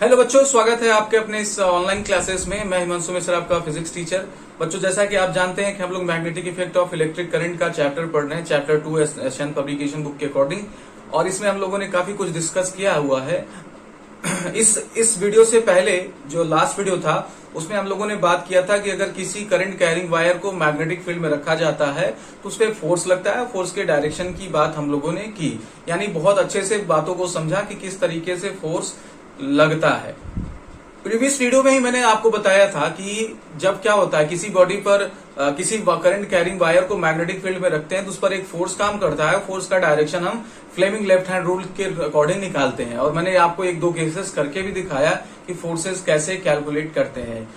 Hello बच्चों, स्वागत है आपके अपने इस ऑनलाइन क्लासेस में। मैं हिमांशु मिश्रा, आपका फिजिक्स टीचर। बच्चों, जैसा कि आप जानते हैं कि हम लोग magnetic effect of electric current का चैप्टर पढ़ रहे हैं, चैप्टर 2 एशियन पब्लिकेशन बुक के अकॉर्डिंग। और इसमें हम लोगों ने काफी कुछ डिस्कस किया हुआ है। इस वीडियो से पहले जो लास्ट वीडियो था उसमें हम लोगों ने बात किया था कि अगर किसी करंट कैरिंग वायर को मैग्नेटिक फील्ड में रखा जाता है तो उस पर फोर्स लगता है। फोर्स के डायरेक्शन की बात हम लोगों ने की, यानी बहुत अच्छे से बातों को समझा कि किस तरीके से फोर्स लगता है। प्रीवियस वीडियो में ही मैंने आपको बताया था कि जब क्या होता है, किसी बॉडी पर किसी करंट कैरिंग वायर को मैग्नेटिक फील्ड में रखते हैं तो उस पर एक फोर्स काम करता है। फोर्स का डायरेक्शन हम फ्लेमिंग लेफ्ट हैंड रूल के अकॉर्डिंग निकालते हैं। और मैंने आपको एक दो केसेस करके भी दिखाया कि फोर्सेस कैसे कैलकुलेट करते हैं।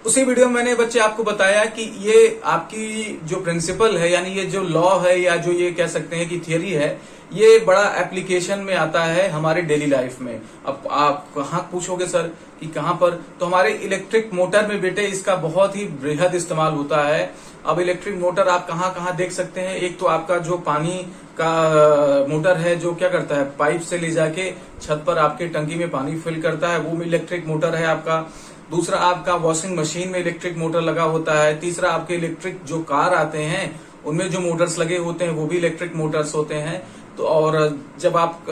उसी वीडियो में मैंने बच्चे आपको बताया कि ये आपकी जो प्रिंसिपल है, यानी ये जो लॉ है या जो ये कह सकते हैं कि थियरी है, ये बड़ा एप्लीकेशन में आता है हमारे डेली लाइफ में। अब आप कहाँ पूछोगे सर कि कहाँ पर, तो हमारे इलेक्ट्रिक मोटर में बेटे इसका बहुत ही बृहद इस्तेमाल होता है। अब इलेक्ट्रिक मोटर आप कहाँ कहाँ देख सकते हैं। एक तो आपका जो पानी का मोटर है, जो क्या करता है, पाइप से ले जाके छत पर आपके टंकी में पानी फिल करता है, वो इलेक्ट्रिक मोटर है आपका। दूसरा, आपका वॉशिंग मशीन में इलेक्ट्रिक मोटर लगा होता है। तीसरा, आपके इलेक्ट्रिक जो कार आते हैं उनमें जो मोटर्स लगे होते हैं वो भी इलेक्ट्रिक मोटर्स होते हैं। तो और जब आप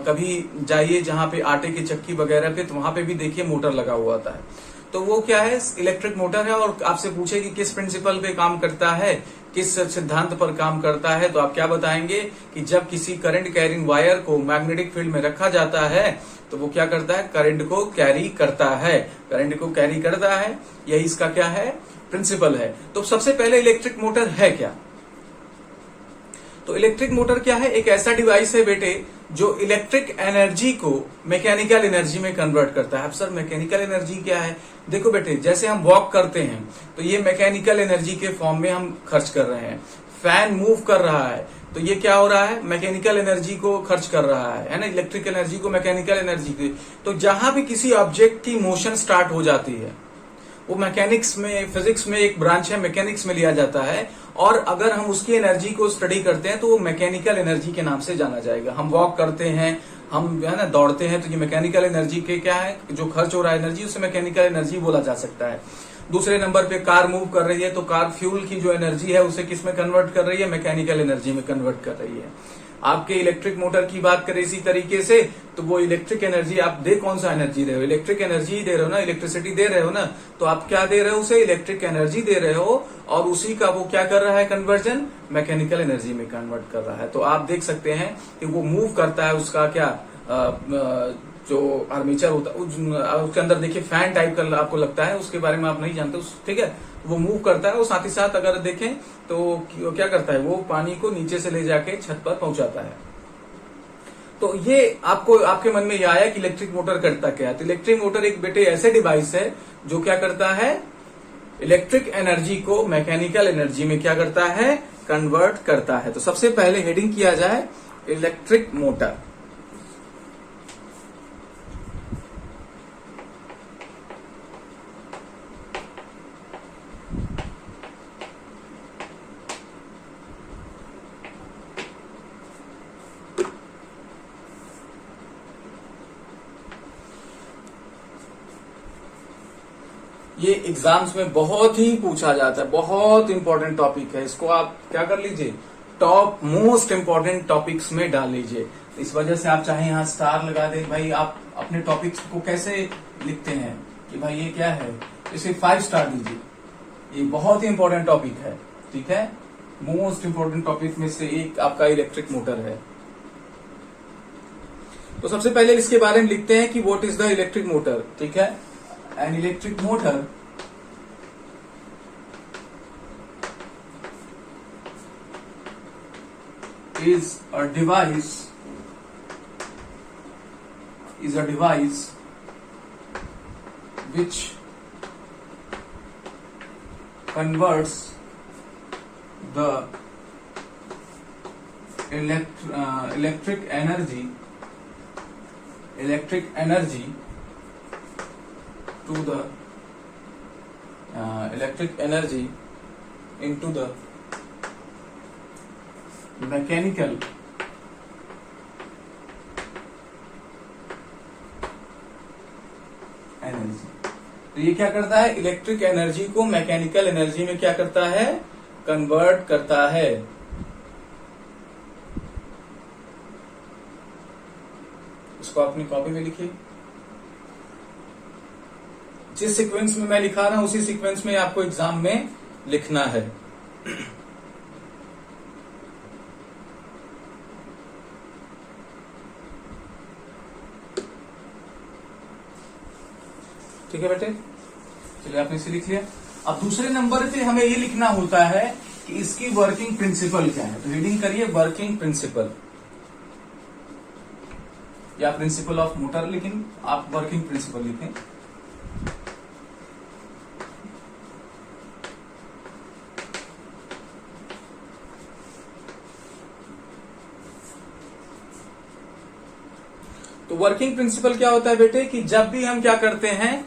कभी जाइए जहां पे आटे की चक्की वगैरह पे, तो वहां पे भी देखिए मोटर लगा हुआ होता है। तो वो क्या है, इलेक्ट्रिक मोटर है। और आपसे पूछे कि किस प्रिंसिपल पे काम करता है, किस सिद्धांत पर काम करता है, तो आप क्या बताएंगे कि जब किसी करंट कैरिंग वायर को मैग्नेटिक फील्ड में रखा जाता है तो वो क्या करता है, करंट को कैरी करता है। करंट को कैरी करता है, यही इसका क्या है, प्रिंसिपल है। तो सबसे पहले इलेक्ट्रिक मोटर है क्या? तो इलेक्ट्रिक मोटर क्या है, एक ऐसा डिवाइस है बेटे जो इलेक्ट्रिक एनर्जी को मैकेनिकल एनर्जी में कन्वर्ट करता है। अब सर मैकेनिकल एनर्जी क्या है? देखो बेटे, जैसे हम वॉक करते हैं तो ये मैकेनिकल एनर्जी के फॉर्म में हम खर्च कर रहे हैं। फैन मूव कर रहा है तो ये क्या हो रहा है, मैकेनिकल एनर्जी को खर्च कर रहा है ना, इलेक्ट्रिक एनर्जी को मैकेनिकल एनर्जी की। तो जहां भी किसी ऑब्जेक्ट की मोशन स्टार्ट हो जाती है, वो मैकेनिक्स में, फिजिक्स में एक ब्रांच है, मैकेनिक्स में लिया जाता है। और अगर हम उसकी एनर्जी को स्टडी करते हैं तो वो मैकेनिकल एनर्जी के नाम से जाना जाएगा। हम वॉक करते हैं, हम है ना दौड़ते हैं, तो ये मैकेनिकल एनर्जी के क्या है, जो खर्च हो रहा है एनर्जी, उसे मैकेनिकल एनर्जी बोला जा सकता है। दूसरे नंबर पे कार मूव कर रही है तो कार फ्यूल की जो एनर्जी है उसे किस में कन्वर्ट कर रही है, मैकेनिकल एनर्जी में कन्वर्ट कर रही है। आपके इलेक्ट्रिक मोटर की बात करें इसी तरीके से, तो वो इलेक्ट्रिक एनर्जी आप दे कौन सा एनर्जी दे रहे हो, इलेक्ट्रिक एनर्जी दे रहे हो ना, इलेक्ट्रिसिटी दे रहे हो ना, तो आप क्या दे रहे हो, उसे इलेक्ट्रिक एनर्जी दे रहे हो। और उसी का वो क्या कर रहा है, कन्वर्जन मैकेनिकल एनर्जी में कन्वर्ट कर रहा है। तो आप देख सकते हैं कि वो मूव करता है, उसका क्या जो आर्मेचर होता है उसके अंदर देखिए फैन टाइप का आपको लगता है, उसके बारे में आप नहीं जानते, ठीक है। वो मूव करता है, वो साथ ही साथ अगर देखें तो क्या करता है, वो पानी को नीचे से ले जाके छत पर पहुंचाता है। तो ये आपको आपके मन में ये आया कि इलेक्ट्रिक मोटर करता क्या है। तो इलेक्ट्रिक मोटर एक बेटे ऐसे डिवाइस है जो क्या करता है, इलेक्ट्रिक एनर्जी को मैकेनिकल एनर्जी में क्या करता है, कन्वर्ट करता है। तो सबसे पहले हेडिंग किया जाए इलेक्ट्रिक मोटर। ये एग्जाम्स में बहुत ही पूछा जाता है, बहुत इंपॉर्टेंट टॉपिक है। इसको आप क्या कर लीजिए, टॉप मोस्ट इंपॉर्टेंट टॉपिक्स में डाल लीजिए। इस वजह से आप चाहे यहाँ स्टार लगा दें। भाई आप अपने टॉपिक्स को कैसे लिखते हैं कि भाई ये क्या है, इसे 5 स्टार दीजिए। ये बहुत ही इंपॉर्टेंट टॉपिक है, ठीक है। मोस्ट इंपॉर्टेंट टॉपिक में से एक आपका इलेक्ट्रिक मोटर है। तो सबसे पहले इसके बारे में लिखते हैं कि what is the electric motor, ठीक है। An electric motor is a device which converts the electric energy to the electric energy into the mechanical energy. तो ये क्या करता है, इलेक्ट्रिक एनर्जी को मैकेनिकल एनर्जी में क्या करता है, कन्वर्ट करता है। इसको अपनी कॉपी में लिखिए। जिस सीक्वेंस में मैं लिखा रहा हूं उसी सीक्वेंस में आपको एग्जाम में लिखना है। ठीक है बेटे, चलिए आपने इसे लिख लिया। अब दूसरे नंबर पे हमें ये लिखना होता है कि इसकी वर्किंग प्रिंसिपल क्या है। तो रीडिंग करिए, वर्किंग प्रिंसिपल या प्रिंसिपल ऑफ मोटर, लेकिन आप वर्किंग प्रिंसिपल लिखें। तो वर्किंग प्रिंसिपल क्या होता है बेटे, कि जब भी हम क्या करते हैं,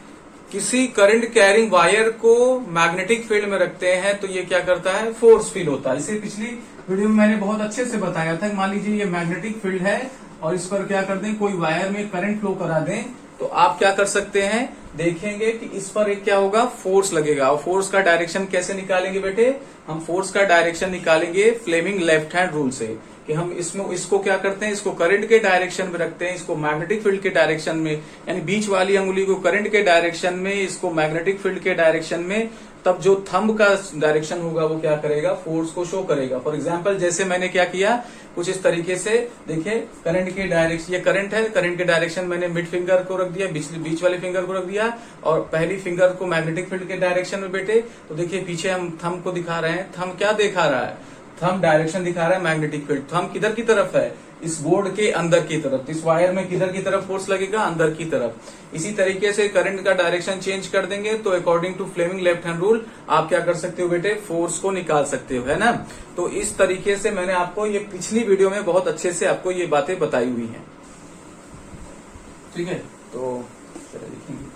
किसी करंट कैरिंग वायर को मैग्नेटिक फील्ड में रखते हैं तो ये क्या करता है, फोर्स फील होता है। इसे पिछली वीडियो में मैंने बहुत अच्छे से बताया था। मान लीजिए ये मैग्नेटिक फील्ड है और इस पर क्या कर दें, कोई वायर में करंट फ्लो करा दें, तो आप क्या कर सकते हैं, देखेंगे कि इस पर एक क्या होगा, फोर्स लगेगा। और फोर्स का डायरेक्शन कैसे निकालेंगे बेटे, हम फोर्स का डायरेक्शन निकालेंगे फ्लेमिंग लेफ्ट हैंड रूल से, कि हम इसको क्या करते हैं, इसको करंट के डायरेक्शन में रखते हैं, इसको मैग्नेटिक फील्ड के डायरेक्शन में, यानी बीच वाली अंगुली को करंट के डायरेक्शन में, इसको मैग्नेटिक फील्ड के डायरेक्शन में। तब जो थंब का डायरेक्शन होगा वो क्या करेगा, फोर्स को शो करेगा। फॉर एग्जाम्पल जैसे मैंने क्या किया, कुछ इस तरीके से देखिए, करंट के डायरेक्शन, ये करंट है, करंट के डायरेक्शन मैंने मिड फिंगर को रख दिया, बीच वाले फिंगर को रख दिया, और पहली फिंगर को मैग्नेटिक फील्ड के डायरेक्शन में बेटे। तो देखिए पीछे हम थंब को दिखा रहे हैं, थंब क्या दिखा रहा है, थंब डायरेक्शन दिखा रहा है मैग्नेटिक फील्ड। थंब किधर की तरफ है, इस बोर्ड के अंदर की तरफ। इस वायर में किधर की तरफ फोर्स लगेगा, अंदर की तरफ। इसी तरीके से करंट का डायरेक्शन चेंज कर देंगे तो according to Fleming left hand rule आप क्या कर सकते हो बेटे, फोर्स को निकाल सकते हो, है ना। तो इस तरीके से मैंने आपको ये पिछली वीडियो में बहुत अच्छे से आपको ये बातें बताई हुई हैं। ठीक है, तो चलिए लिखेंगे।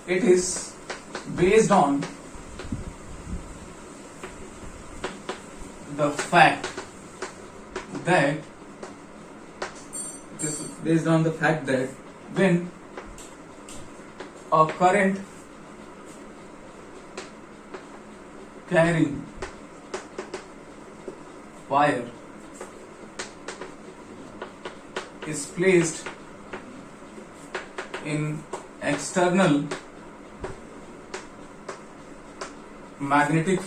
It is based on the fact that when a current carrying wire is placed in external magnetic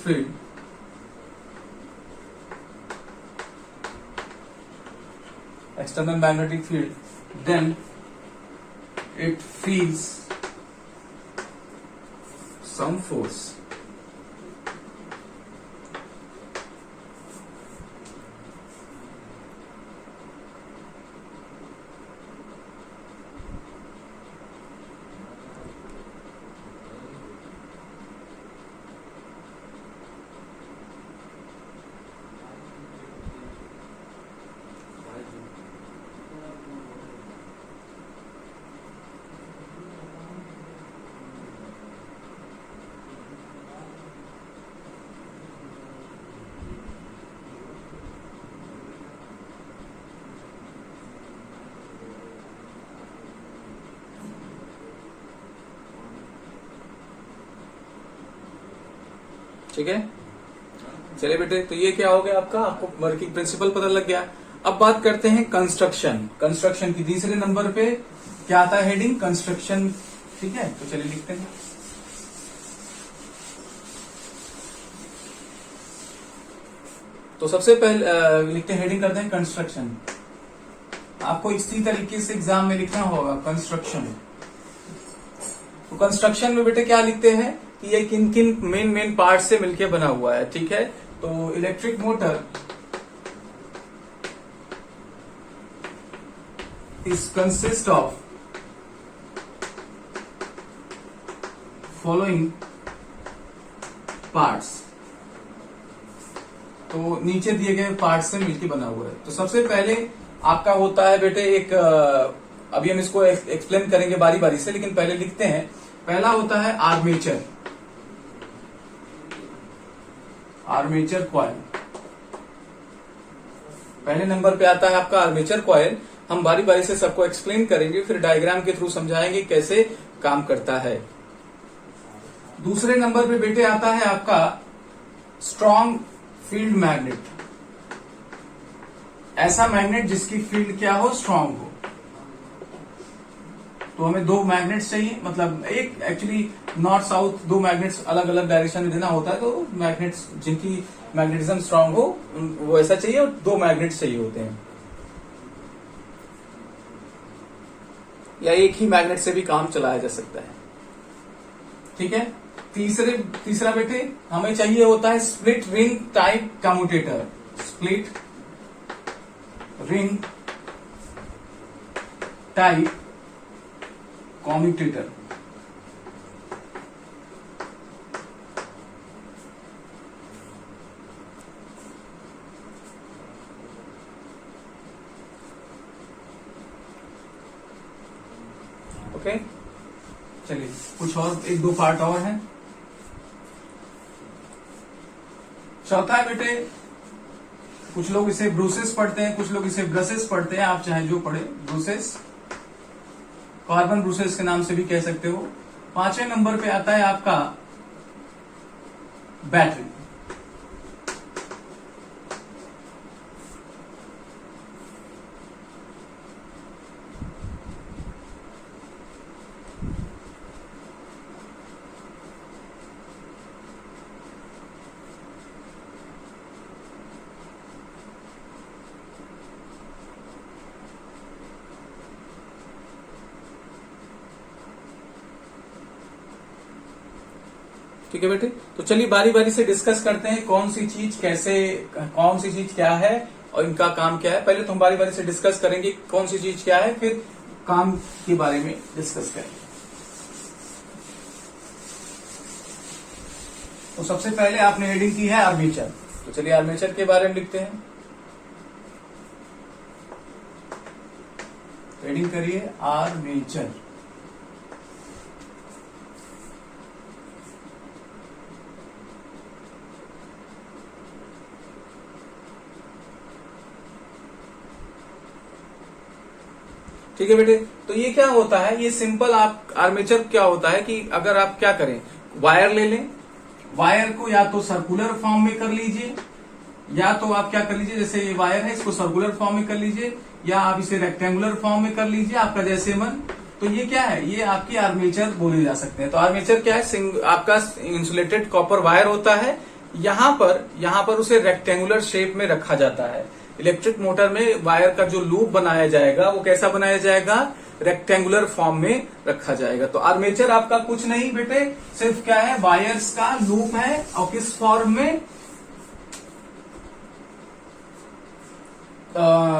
field, then it feels some force. ठीक है, चलिए बेटे, तो ये क्या हो गया आपका, आपको वर्किंग प्रिंसिपल पता लग गया। अब बात करते हैं कंस्ट्रक्शन। कंस्ट्रक्शन की तीसरे नंबर पे क्या आता है, हेडिंग कंस्ट्रक्शन। ठीक है, तो चलिए लिखते हैं। तो सबसे पहले लिखते हैं, हेडिंग करते हैं कंस्ट्रक्शन। आपको इसी तरीके से एग्जाम में लिखना होगा कंस्ट्रक्शन। तो कंस्ट्रक्शन में बेटे क्या लिखते हैं कि ये किन किन मेन पार्ट से मिलके बना हुआ है। ठीक है, तो electric motor is consist of following parts. तो नीचे दिए गए पार्ट से मिलके बना हुआ है। तो सबसे पहले आपका होता है बेटे एक, अभी हम इसको एक्सप्लेन करेंगे बारी बारी से, लेकिन पहले लिखते हैं। पहला होता है आर्मेचर, आर्मेचर कॉइल। पहले नंबर पे आता है आपका आर्मेचर कॉइल। हम बारी बारी से सबको एक्सप्लेन करेंगे, फिर डायग्राम के थ्रू समझाएंगे कैसे काम करता है। दूसरे नंबर पे बेटे आता है आपका स्ट्रॉन्ग फील्ड मैग्नेट। ऐसा मैग्नेट जिसकी फील्ड क्या हो, स्ट्रांग हो। तो हमें दो मैग्नेट्स चाहिए, मतलब एक एक्चुअली नॉर्थ साउथ दो मैग्नेट्स अलग अलग डायरेक्शन में देना होता है, तो मैग्नेट्स जिनकी मैग्नेटिज्म स्ट्रांग हो वो ऐसा चाहिए, और दो मैग्नेट्स चाहिए होते हैं, या एक ही मैग्नेट से भी काम चलाया जा सकता है। ठीक है। तीसरा बेटे हमें चाहिए होता है split ring type commutator. Split ring type commutator. Okay, चलिए कुछ और एक दो पार्ट और हैं। चौथा है बेटे, कुछ लोग इसे ब्रूसेस पढ़ते हैं, कुछ लोग इसे ब्रसेस पढ़ते हैं, आप चाहे जो पढ़े, ब्रूसेस, कार्बन ब्रूसेस के नाम से भी कह सकते हो। 5वें नंबर पे आता है आपका बैटरी। ठीक है बेटे, तो चलिए बारी बारी से डिस्कस करते हैं कौन सी चीज कैसे, कौन सी चीज क्या है और इनका काम क्या है। पहले तो हम बारी बारी से डिस्कस करेंगे कौन सी चीज क्या है, फिर काम के बारे में डिस्कस करेंगे। तो सबसे पहले आपने हेडिंग की है आर्मेचर, तो चलिए आर्मेचर के बारे में लिखते हैं। हेडिंग करिए आर्मेचर। ठीक है बेटे, तो ये क्या होता है, ये सिंपल आप आर्मेचर क्या होता है कि अगर आप क्या करें, वायर ले लें, वायर को या तो सर्कुलर फॉर्म में कर लीजिए, या तो आप क्या कर लीजिए, जैसे ये वायर है इसको सर्कुलर फॉर्म में कर लीजिए, या आप इसे रेक्टेंगुलर फॉर्म में कर लीजिए, आपका जैसे मन। तो ये क्या है, ये आपकी आर्मेचर बोले जा सकते हैं। तो आर्मेचर क्या है, आपका इंसुलेटेड कॉपर वायर होता है, यहाँ पर उसे रेक्टेंगुलर शेप में रखा जाता है। इलेक्ट्रिक मोटर में वायर का जो लूप बनाया जाएगा वो कैसा बनाया जाएगा, रेक्टेंगुलर फॉर्म में रखा जाएगा। तो आर्मेचर आपका कुछ नहीं बेटे, सिर्फ क्या है, वायर्स का लूप है, और किस फॉर्म में,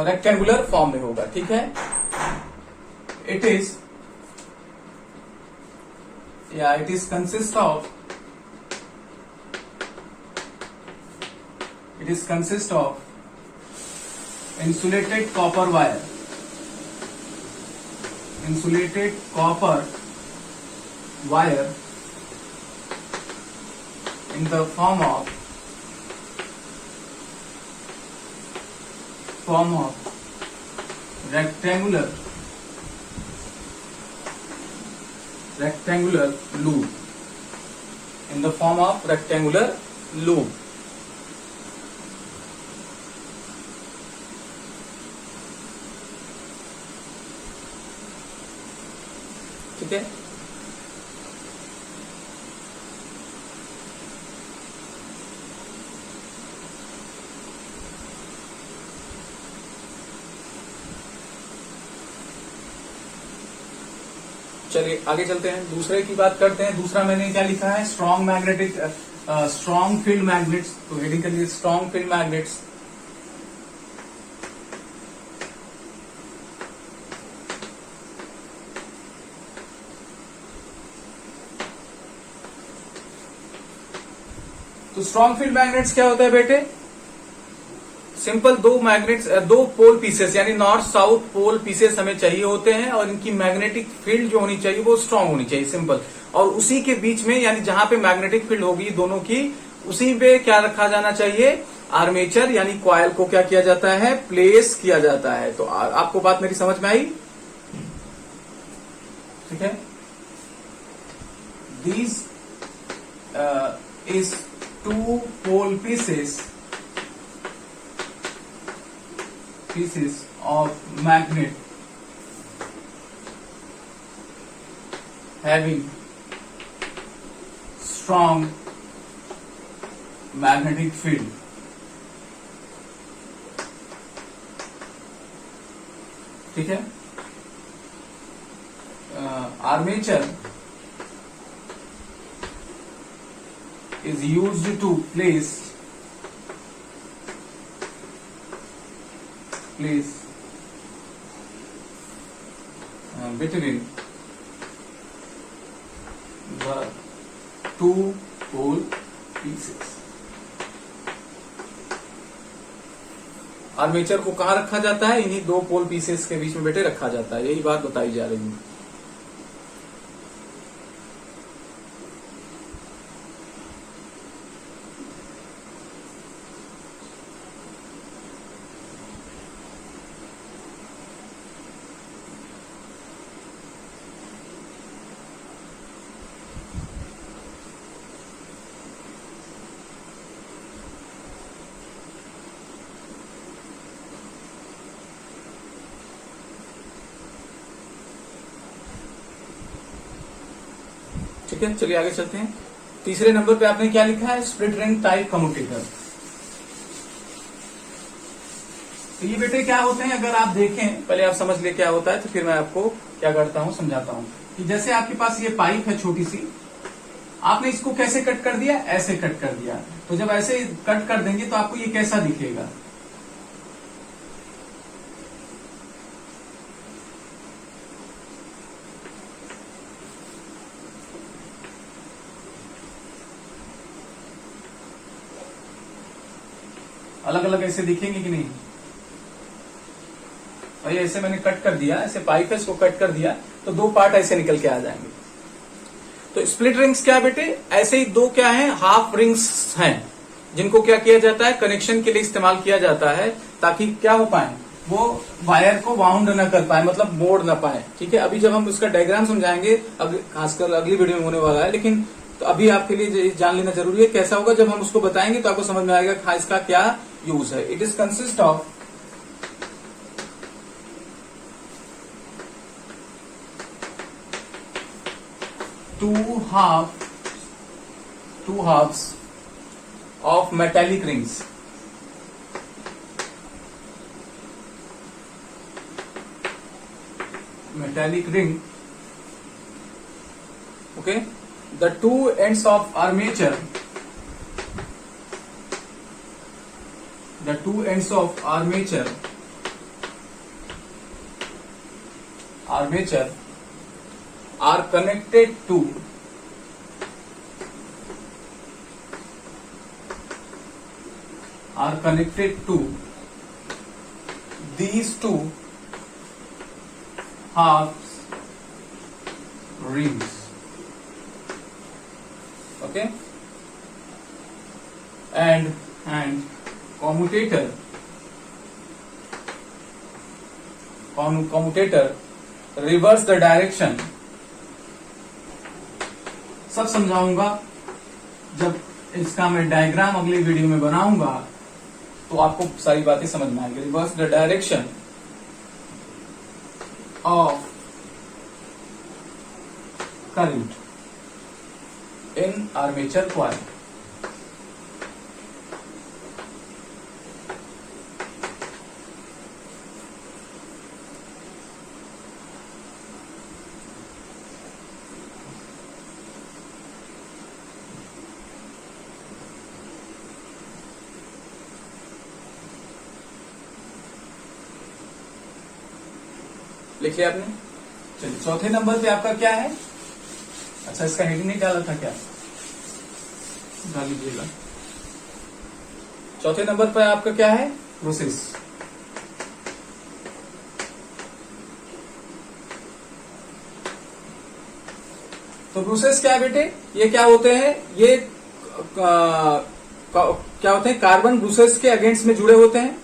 रेक्टेंगुलर फॉर्म में होगा। ठीक है, it is consist of insulated copper wire, insulated copper wire in the form of rectangular loop, in the form of rectangular loop। ठीक है, चलिए आगे चलते हैं, दूसरे की बात करते हैं। दूसरा मैंने क्या लिखा है, स्ट्रॉन्ग फील्ड मैग्नेट्स। तो हेडिंग के लिए स्ट्रॉन्ग फील्ड मैग्नेट्स। तो स्ट्रॉन्ग फील्ड मैग्नेट्स क्या होता है बेटे, सिंपल दो पोल पीसेस यानी नॉर्थ साउथ पोल पीसेस हमें चाहिए होते हैं, और इनकी मैग्नेटिक फील्ड जो होनी चाहिए वो स्ट्रांग होनी चाहिए, सिंपल। और उसी के बीच में यानी जहां पे मैग्नेटिक फील्ड होगी दोनों की, उसी पे क्या रखा जाना चाहिए, आर्मेचर यानी कॉयल को क्या किया जाता है, प्लेस किया जाता है। तो आपको बात मेरी समझ में आई? ठीक है। These is two pole pieces of magnet having strong magnetic field. ठीक है। Armature is used to place between the two pole pieces. Armature को कहाँ रखा जाता है, इन्हीं दो पोल पीसेस के बीच में बेटे रखा जाता है। यही बात बताई जा रही है। ठीक है, चलिए आगे चलते हैं। तीसरे नंबर पे आपने क्या लिखा है, स्प्लिट रिंग टाइप कम्यूटेटर। तो ये बेटे क्या होते हैं, अगर आप देखें, पहले आप समझ ले क्या होता है, तो फिर मैं आपको क्या करता हूं समझाता हूं। कि जैसे आपके पास ये पाइप है छोटी सी, आपने इसको कैसे कट कर दिया, ऐसे कट कर दिया। तो जब ऐसे कट कर देंगे तो आपको ये कैसा दिखेगा, अलग अलग ऐसे दिखेंगे कि नहीं। और ये ऐसे मैंने कट कर दिया, ऐसे पाइप है इसको कट कर दिया, तो दो पार्ट ऐसे निकल के आ जाएंगे। तो स्प्लिट रिंग्स क्या बेटे, ऐसे ही दो क्या हैं, हाफ रिंग्स हैं, जिनको क्या किया जाता है, कनेक्शन के लिए इस्तेमाल किया जाता है, ताकि क्या हो पाए, वो वायर को वाउंड न कर पाए, मतलब मोड़ न पाए। ठीक है, अभी जब हम उसका डायग्राम समझाएंगे, खासकर अगली वीडियो में होने वाला है, लेकिन तो अभी आपके लिए जान लेना जरूरी है। कैसा होगा, जब हम उसको बताएंगे तो आपको समझ में आएगा इसका क्या यूज है। It is consist of two halves of metallic rings. Metallic ring. Okay. The two ends of armature. The two ends of armature are connected to these two halves rings. Okay, and commutator reverse the direction. सब समझाऊंगा, जब इसका मैं diagram अगली video में बनाऊंगा तो आपको सारी बातें समझ में आएंगी। Reverse the direction of current in armature coil. लिख लिया आपने। चलिए चौथे नंबर पे आपका क्या है, अच्छा इसका हेडिंग नहीं डाला था क्या, डाल लीजिएगा। चौथे नंबर पे आपका क्या है, प्रोसेस। तो प्रोसेस क्या है बेटे, ये क्या होते हैं, ये क्या होते हैं, कार्बन ब्रूसेस के अगेंस्ट में जुड़े होते हैं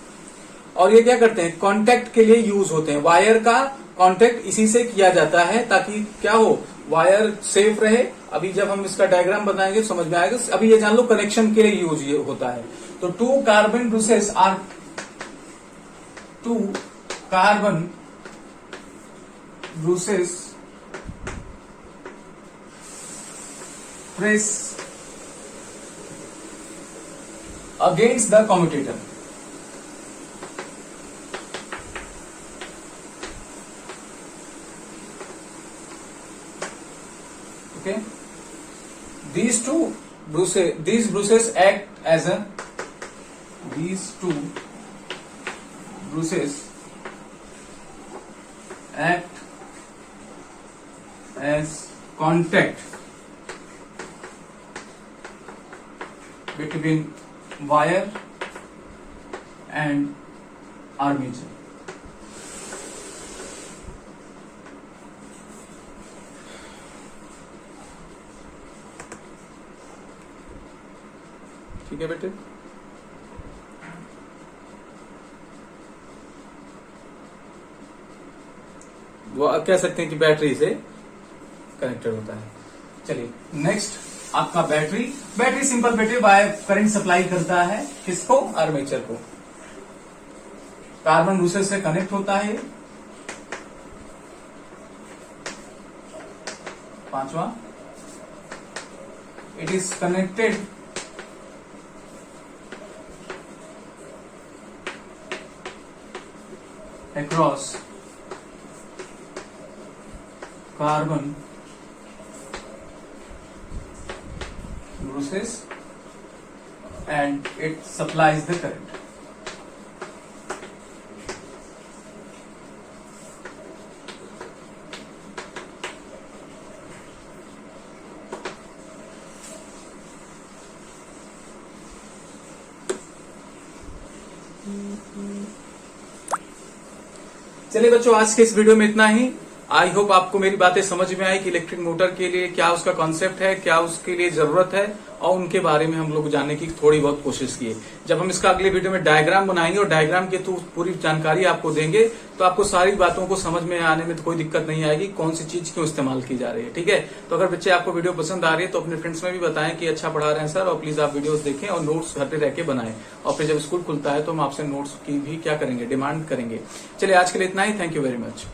और ये क्या करते हैं, कांटेक्ट के लिए यूज होते हैं। वायर का कांटेक्ट इसी से किया जाता है ताकि क्या हो, वायर सेफ रहे। अभी जब हम इसका डायग्राम बनाएंगे समझ में आएगा। अभी ये जान लो कनेक्शन के लिए यूज ये होता है। तो two carbon brushes press against the commutator. Okay, these bruises act as contact between wire and armature. ठीक है बेटे, वो आप कह सकते हैं कि बैटरी से कनेक्टेड होता है। चलिए नेक्स्ट आपका बैटरी सिंपल बेटे बाय करंट सप्लाई करता है किसको, आर्मेचर को। कार्बन ब्रूसेस से कनेक्ट होता है। पांचवा, it is connected across carbon bruces and it supplies the current. चलिए बच्चों, आज के इस वीडियो में इतना ही। आई होप आपको मेरी बातें समझ में आई कि इलेक्ट्रिक मोटर के लिए क्या उसका कॉन्सेप्ट है, क्या उसके लिए जरूरत है, और उनके बारे में हम लोग जानने की थोड़ी बहुत कोशिश की। जब हम इसका अगले वीडियो में डायग्राम बनाएंगे और डायग्राम के थ्रू पूरी जानकारी आपको देंगे तो आपको सारी बातों को समझ में आने में तो कोई दिक्कत नहीं आएगी, कौन सी चीज क्यों इस्तेमाल की जा रही है। ठीक है, तो अगर बच्चे आपको वीडियो पसंद आ रही है तो अपने फ्रेंड्स में भी बताएं कि अच्छा पढ़ा रहे हैं सर, और प्लीज आप वीडियोस देखें और नोट्स घर पे रह के बनाएं। और फिर जब स्कूल खुलता है तो हम आपसे नोट्स की भी क्या करेंगे, डिमांड करेंगे। चलिए आज के लिए इतना ही। Thank you very much.